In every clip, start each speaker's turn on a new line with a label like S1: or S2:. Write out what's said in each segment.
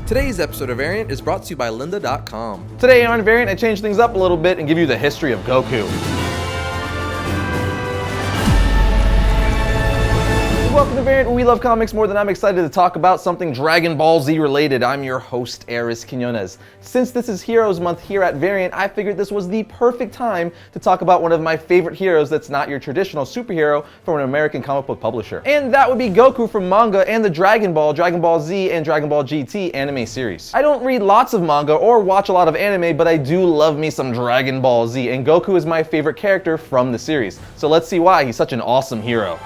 S1: Today's episode of Variant is brought to you by lynda.com.
S2: Today on Variant, I change things up a little bit and give you the history of Goku. Welcome to Variant, where we love comics more than I'm excited to talk about something Dragon Ball Z related. I'm your host, Arris Quinones. Since this is Heroes Month here at Variant, I figured this was the perfect time to talk about one of my favorite heroes that's not your traditional superhero from an American comic book publisher. And that would be Goku from manga and the Dragon Ball Z, and Dragon Ball GT anime series. I don't read lots of manga or watch a lot of anime, but I do love me some Dragon Ball Z, and Goku is my favorite character from the series. So let's see why he's such an awesome hero.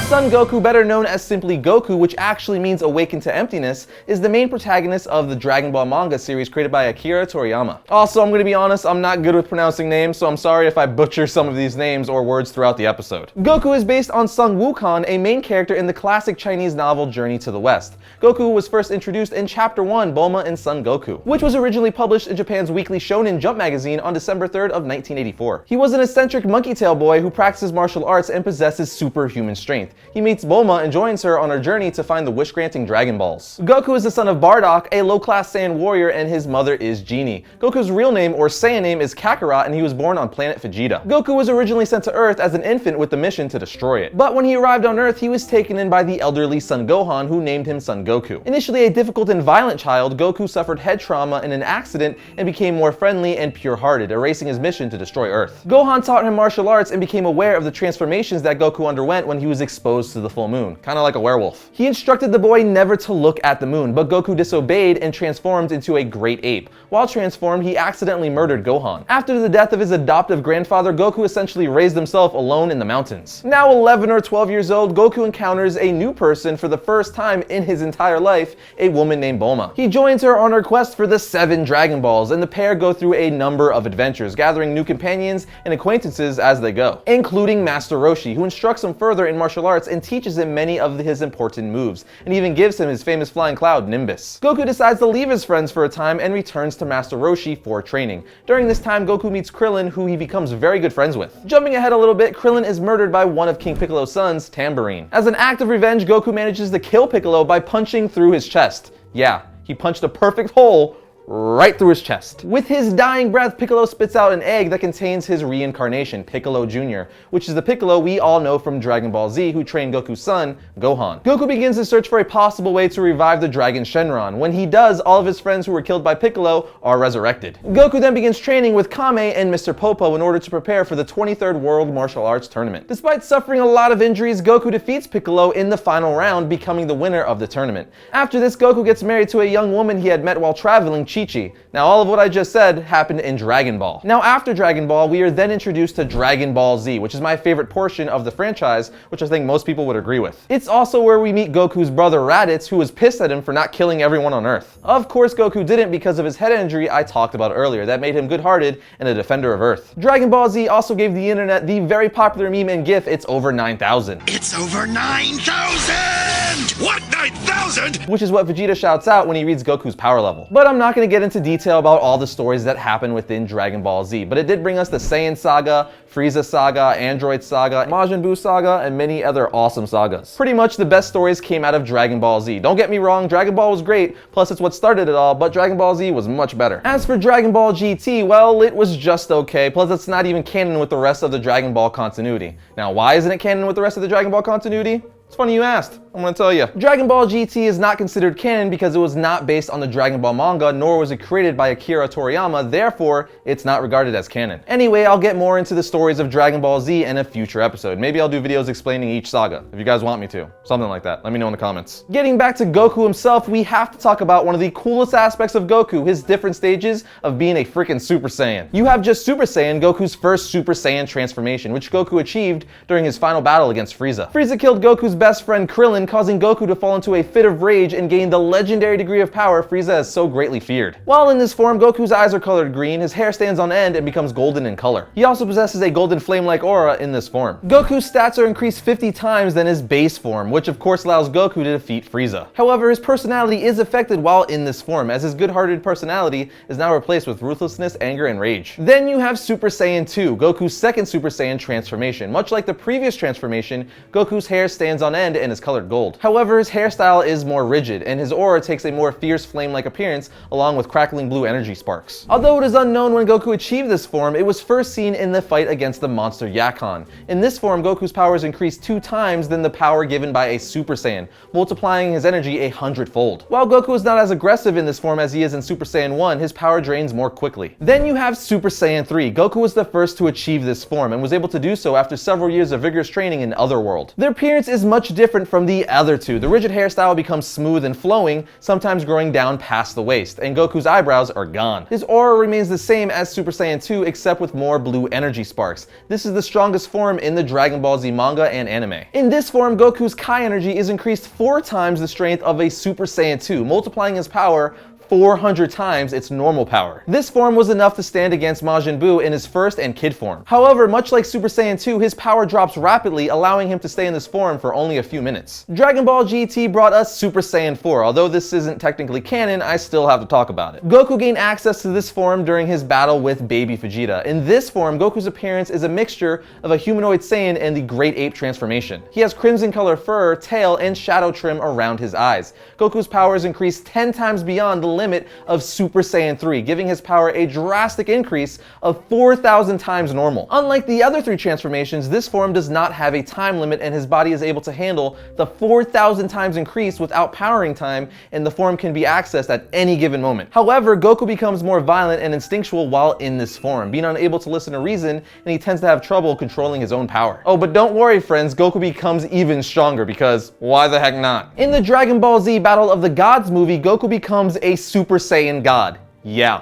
S2: Son Goku, better known as simply Goku, which actually means awaken to emptiness, is the main protagonist of the Dragon Ball manga series created by Akira Toriyama. Also, I'm going to be honest, I'm not good with pronouncing names, so I'm sorry if I butcher some of these names or words throughout the episode. Goku is based on Sun Wukong, a main character in the classic Chinese novel Journey to the West. Goku was first introduced in Chapter 1, Bulma and Son Goku, which was originally published in Japan's weekly Shonen Jump magazine on December 3rd of 1984. He was an eccentric monkey-tail boy who practices martial arts and possesses superhuman strength. He meets Bulma and joins her on her journey to find the wish-granting Dragon Balls. Goku is the son of Bardock, a low-class Saiyan warrior, and his mother is Genie. Goku's real name, or Saiyan name, is Kakarot, and he was born on planet Vegeta. Goku was originally sent to Earth as an infant with the mission to destroy it. But when he arrived on Earth, he was taken in by the elderly Son Gohan, who named him Son Goku. Initially a difficult and violent child, Goku suffered head trauma in an accident and became more friendly and pure-hearted, erasing his mission to destroy Earth. Gohan taught him martial arts and became aware of the transformations that Goku underwent when he was exposed to the full moon, kind of like a werewolf. He instructed the boy never to look at the moon, but Goku disobeyed and transformed into a great ape. While transformed, he accidentally murdered Gohan. After the death of his adoptive grandfather, Goku essentially raised himself alone in the mountains. Now 11 or 12 years old, Goku encounters a new person for the first time in his entire life, a woman named Bulma. He joins her on her quest for the 7 Dragon Balls, and the pair go through a number of adventures, gathering new companions and acquaintances as they go, including Master Roshi, who instructs him further in martial arts and teaches him many of his important moves, and even gives him his famous flying cloud, Nimbus. Goku decides to leave his friends for a time and returns to Master Roshi for training. During this time, Goku meets Krillin, who he becomes very good friends with. Jumping ahead a little bit, Krillin is murdered by one of King Piccolo's sons, Tambourine. As an act of revenge, Goku manages to kill Piccolo by punching through his chest. Yeah, he punched a perfect hole right through his chest. With his dying breath, Piccolo spits out an egg that contains his reincarnation, Piccolo Jr., which is the Piccolo we all know from Dragon Ball Z, who trained Goku's son, Gohan. Goku begins to search for a possible way to revive the Dragon Shenron. When he does, all of his friends who were killed by Piccolo are resurrected. Goku then begins training with Kame and Mr. Popo in order to prepare for the 23rd World Martial Arts Tournament. Despite suffering a lot of injuries, Goku defeats Piccolo in the final round, becoming the winner of the tournament. After this, Goku gets married to a young woman he had met while traveling, Chi-Chi. Now, all of what I just said happened in Dragon Ball. Now, after Dragon Ball, we are then introduced to Dragon Ball Z, which is my favorite portion of the franchise, which I think most people would agree with. It's also where we meet Goku's brother Raditz, who was pissed at him for not killing everyone on Earth. Of course, Goku didn't because of his head injury I talked about earlier that made him good-hearted and a defender of Earth. Dragon Ball Z also gave the internet the very popular meme and gif, "It's over 9,000.
S3: It's over 9,000! What, 9,000?
S2: Which is what Vegeta shouts out when he reads Goku's power level. But I'm not going to get into detail about all the stories that happen within Dragon Ball Z, but it did bring us the Saiyan Saga, Frieza Saga, Android Saga, Majin Buu Saga, and many other awesome sagas. Pretty much the best stories came out of Dragon Ball Z. Don't get me wrong, Dragon Ball was great, plus it's what started it all, but Dragon Ball Z was much better. As for Dragon Ball GT, well, it was just okay, plus it's not even canon with the rest of the Dragon Ball continuity. Now, why isn't it canon with the rest of the Dragon Ball continuity? It's funny you asked. I'm gonna tell you. Dragon Ball GT is not considered canon because it was not based on the Dragon Ball manga, nor was it created by Akira Toriyama, therefore, it's not regarded as canon. Anyway, I'll get more into the stories of Dragon Ball Z in a future episode. Maybe I'll do videos explaining each saga, if you guys want me to. Something like that. Let me know in the comments. Getting back to Goku himself, we have to talk about one of the coolest aspects of Goku, his different stages of being a freaking Super Saiyan. You have just Super Saiyan, Goku's first Super Saiyan transformation, which Goku achieved during his final battle against Frieza. Frieza killed Goku's best friend Krillin, causing Goku to fall into a fit of rage and gain the legendary degree of power Frieza has so greatly feared. While in this form, Goku's eyes are colored green, his hair stands on end and becomes golden in color. He also possesses a golden flame-like aura in this form. Goku's stats are increased 50 times than his base form, which of course allows Goku to defeat Frieza. However, his personality is affected while in this form, as his good-hearted personality is now replaced with ruthlessness, anger, and rage. Then you have Super Saiyan 2, Goku's second Super Saiyan transformation. Much like the previous transformation, Goku's hair stands on on end and is colored gold. However, his hairstyle is more rigid, and his aura takes a more fierce flame-like appearance along with crackling blue energy sparks. Although it is unknown when Goku achieved this form, it was first seen in the fight against the monster Yakon. In this form, Goku's powers increased 2 times than the power given by a Super Saiyan, multiplying his energy 100-fold. While Goku is not as aggressive in this form as he is in Super Saiyan 1, his power drains more quickly. Then you have Super Saiyan 3. Goku was the first to achieve this form and was able to do so after several years of vigorous training in Otherworld. Their appearance is much different from the other two. The rigid hairstyle becomes smooth and flowing, sometimes growing down past the waist, and Goku's eyebrows are gone. His aura remains the same as Super Saiyan 2 except with more blue energy sparks. This is the strongest form in the Dragon Ball Z manga and anime. In this form, Goku's Kai energy is increased 4 times the strength of a Super Saiyan 2, multiplying his power 400 times its normal power. This form was enough to stand against Majin Buu in his first and kid form. However, much like Super Saiyan 2, his power drops rapidly, allowing him to stay in this form for only a few minutes. Dragon Ball GT brought us Super Saiyan 4. Although this isn't technically canon, I still have to talk about it. Goku gained access to this form during his battle with Baby Vegeta. In this form, Goku's appearance is a mixture of a humanoid Saiyan and the Great Ape transformation. He has crimson color fur, tail, and shadow trim around his eyes. Goku's powers increase 10 times beyond the limit of Super Saiyan 3, giving his power a drastic increase of 4,000 times normal. Unlike the other 3 transformations, this form does not have a time limit, and his body is able to handle the 4,000 times increase without powering time, and the form can be accessed at any given moment. However, Goku becomes more violent and instinctual while in this form, being unable to listen to reason, and he tends to have trouble controlling his own power. Oh, but don't worry friends, Goku becomes even stronger, because why the heck not? In the Dragon Ball Z Battle of the Gods movie, Goku becomes a Super Saiyan God. Yeah,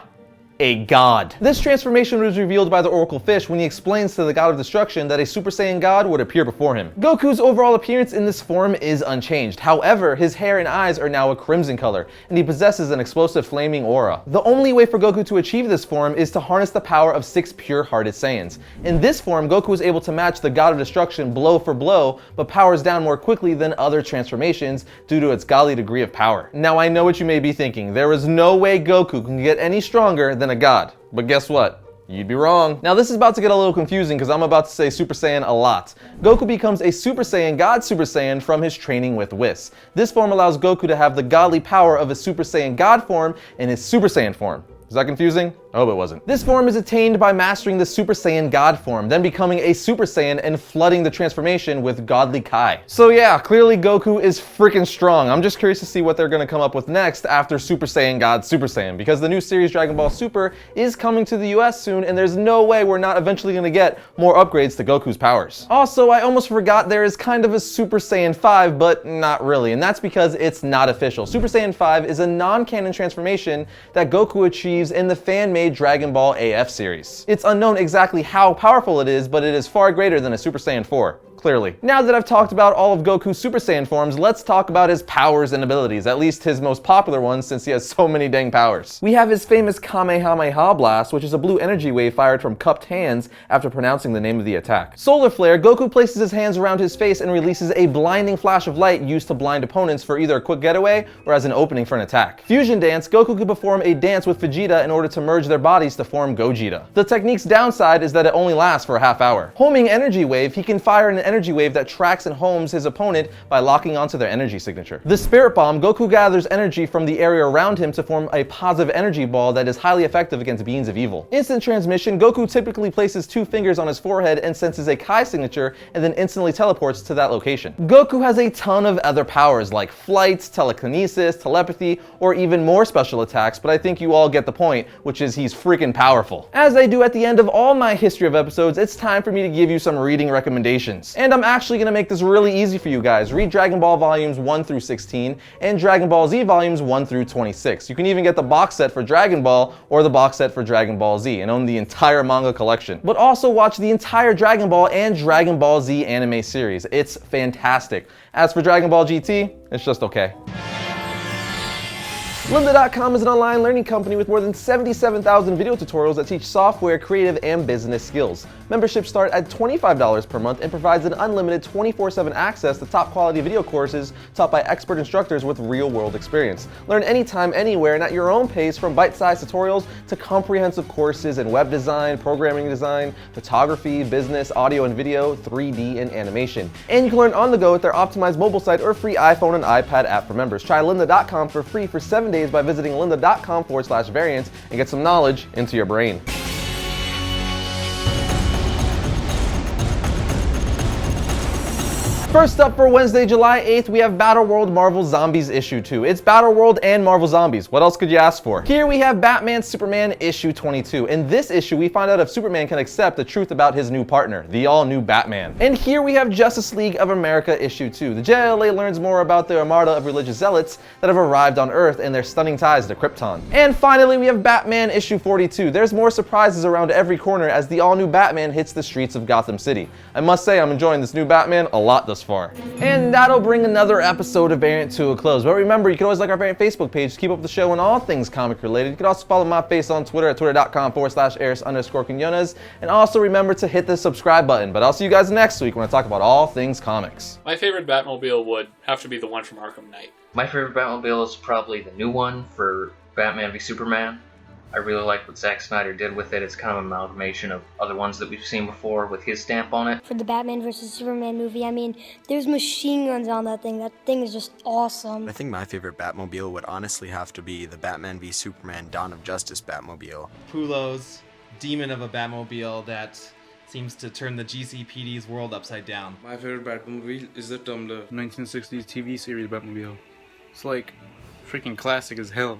S2: a god. This transformation was revealed by the Oracle Fish when he explains to the God of Destruction that a Super Saiyan God would appear before him. Goku's overall appearance in this form is unchanged. However, his hair and eyes are now a crimson color, and he possesses an explosive flaming aura. The only way for Goku to achieve this form is to harness the power of 6 pure-hearted Saiyans. In this form, Goku is able to match the God of Destruction blow for blow, but powers down more quickly than other transformations due to its godly degree of power. Now I know what you may be thinking. There is no way Goku can get any stronger than a god. But guess what? You'd be wrong. Now this is about to get a little confusing because I'm about to say Super Saiyan a lot. Goku becomes a Super Saiyan God Super Saiyan from his training with Whis. This form allows Goku to have the godly power of a Super Saiyan God form in his Super Saiyan form. Is that confusing? I hope it wasn't. This form is attained by mastering the Super Saiyan God form, then becoming a Super Saiyan and flooding the transformation with godly Kai. So yeah, clearly Goku is freaking strong. I'm just curious to see what they're gonna come up with next after Super Saiyan God Super Saiyan, because the new series Dragon Ball Super is coming to the US soon, and there's no way we're not eventually gonna get more upgrades to Goku's powers. Also, I almost forgot there is kind of a Super Saiyan 5, but not really, and that's because it's not official. Super Saiyan 5 is a non-canon transformation that Goku achieves in the fan-made Dragon Ball AF series. It's unknown exactly how powerful it is, but it is far greater than a Super Saiyan 4. Clearly. Now that I've talked about all of Goku's Super Saiyan forms, let's talk about his powers and abilities, at least his most popular ones since he has so many dang powers. We have his famous Kamehameha Blast, which is a blue energy wave fired from cupped hands after pronouncing the name of the attack. Solar Flare, Goku places his hands around his face and releases a blinding flash of light used to blind opponents for either a quick getaway or as an opening for an attack. Fusion Dance, Goku could perform a dance with Vegeta in order to merge their bodies to form Gogeta. The technique's downside is that it only lasts for a half hour. Homing Energy Wave, he can fire an energy wave that tracks and homes his opponent by locking onto their energy signature. The Spirit Bomb, Goku gathers energy from the area around him to form a positive energy ball that is highly effective against beings of evil. Instant Transmission, Goku typically places 2 fingers on his forehead and senses a Kai signature and then instantly teleports to that location. Goku has a ton of other powers like flight, telekinesis, telepathy, or even more special attacks, but I think you all get the point, which is he's freaking powerful. As I do at the end of all my History of episodes, it's time for me to give you some reading recommendations. And I'm actually going to make this really easy for you guys. Read Dragon Ball volumes 1 through 16 and Dragon Ball Z volumes 1 through 26. You can even get the box set for Dragon Ball or the box set for Dragon Ball Z and own the entire manga collection. But also watch the entire Dragon Ball and Dragon Ball Z anime series. It's fantastic. As for Dragon Ball GT, it's just okay. Lynda.com is an online learning company with more than 77,000 video tutorials that teach software, creative, and business skills. Memberships start at $25 per month and provides an unlimited 24/7 access to top quality video courses taught by expert instructors with real-world experience. Learn anytime, anywhere, and at your own pace, from bite-sized tutorials to comprehensive courses in web design, programming design, photography, business, audio and video, 3D, and animation. And you can learn on the go with their optimized mobile site or free iPhone and iPad app for members. Try Lynda.com for free for 7 days by visiting lynda.com/variants and get some knowledge into your brain. First up for Wednesday, July 8th, we have Battle World Marvel Zombies issue 2. It's Battle World and Marvel Zombies. What else could you ask for? Here we have Batman Superman issue 22. In this issue, we find out if Superman can accept the truth about his new partner, the all-new Batman. And here we have Justice League of America issue 2. The JLA learns more about the armada of religious zealots that have arrived on Earth and their stunning ties to Krypton. And finally, we have Batman issue 42. There's more surprises around every corner as the all-new Batman hits the streets of Gotham City. I must say, I'm enjoying this new Batman a lot thus far. And that'll bring another episode of Variant to a close. But remember, you can always like our Variant Facebook page to keep up with the show and all things comic related. You can also follow my face on Twitter at twitter.com/Arris_Quinones. And also remember to hit the subscribe button. But I'll see you guys next week when I talk about all things comics.
S4: My favorite Batmobile would have to be the one from Arkham Knight.
S5: My favorite Batmobile is probably the new one for Batman v Superman. I really like what Zack Snyder did with it. It's kind of an amalgamation of other ones that we've seen before with his stamp on it.
S6: For the Batman vs. Superman movie, I mean, there's machine guns on that thing. That thing is just awesome.
S7: I think my favorite Batmobile would honestly have to be the Batman v Superman Dawn of Justice Batmobile.
S8: Pulo's demon of a Batmobile that seems to turn the GCPD's world upside down.
S9: My favorite Batmobile is the Tumblr 1960s TV series Batmobile. It's like freaking classic as hell.